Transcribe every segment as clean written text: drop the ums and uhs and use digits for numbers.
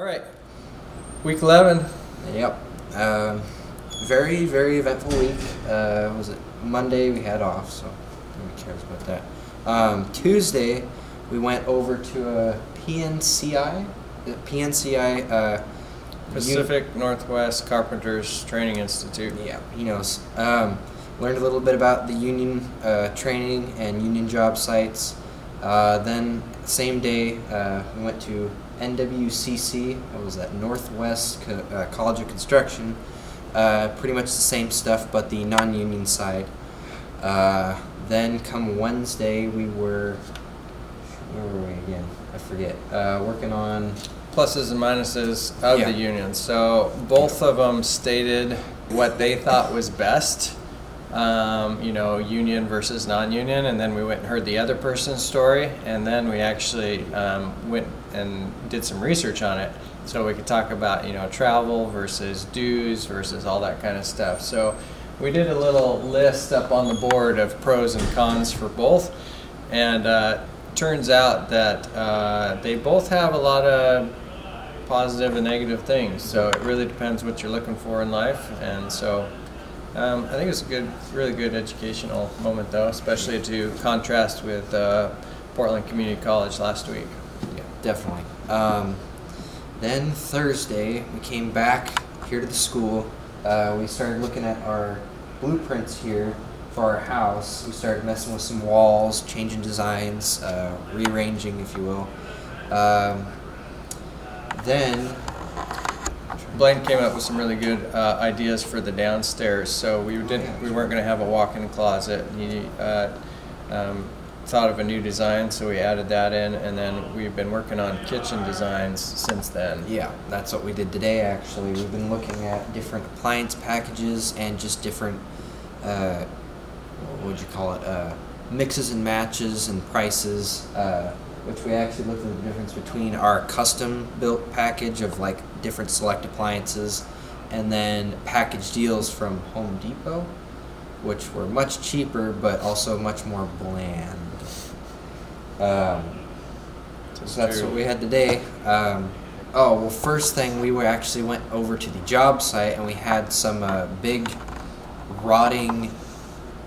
All right, week 11. Yep. Very, very eventful week. Was it Monday we had off, so nobody cares about that. Tuesday we went over to a PNCI. Pacific Northwest Carpenters Training Institute. Yeah, he knows. Learned a little bit about the union training and union job sites. Then same day we went to NWCC. What was that? Northwest College of Construction. Pretty much the same stuff, but the non-union side. Then come Wednesday we were, where were we again? I forget. Working on Pluses and minuses of the union. So both of them stated what they thought was best. Union versus non-union, and then we went and heard the other person's story, and then we actually went and did some research on it, so we could talk about travel versus dues versus all that kind of stuff. So we did a little list up on the board of pros and cons for both, and turns out that they both have a lot of positive and negative things, so it really depends what you're looking for in life. And so I think it's a really good educational moment, though, especially to contrast with Portland Community College last week. Yeah, definitely. Then Thursday, we came back here to the school. We started looking at our blueprints here for our house. We started messing with some walls, changing designs, rearranging, if you will. Then Blaine came up with some really good ideas for the downstairs. So we weren't going to have a walk-in closet. He thought of a new design, so we added that in, and then we've been working on kitchen designs since then. Yeah, that's what we did today. Actually, we've been looking at different appliance packages and just different what would you call it, mixes and matches and prices. Which we actually looked at the difference between our custom built package of like different select appliances and then package deals from Home Depot, which were much cheaper but also much more bland. So that's what we had today. First thing, we actually went over to the job site and we had some big rotting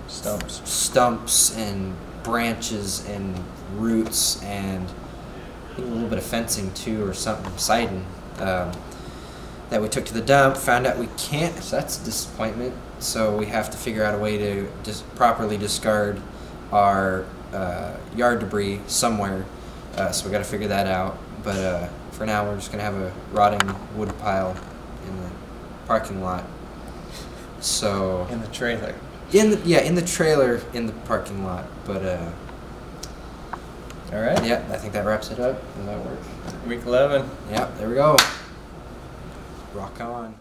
stumps and branches and roots and I think a little bit of fencing too, or something, siding, that we took to the dump. Found out we can't, so that's a disappointment. So we have to figure out a way to properly discard our yard debris somewhere. So we got to figure that out. But for now, we're just gonna have a rotting wood pile in the parking lot. So in the trailer. In the trailer in the parking lot. But all right. Yeah, I think that wraps it up. Does that work? Week 11. Yeah, there we go. Rock on.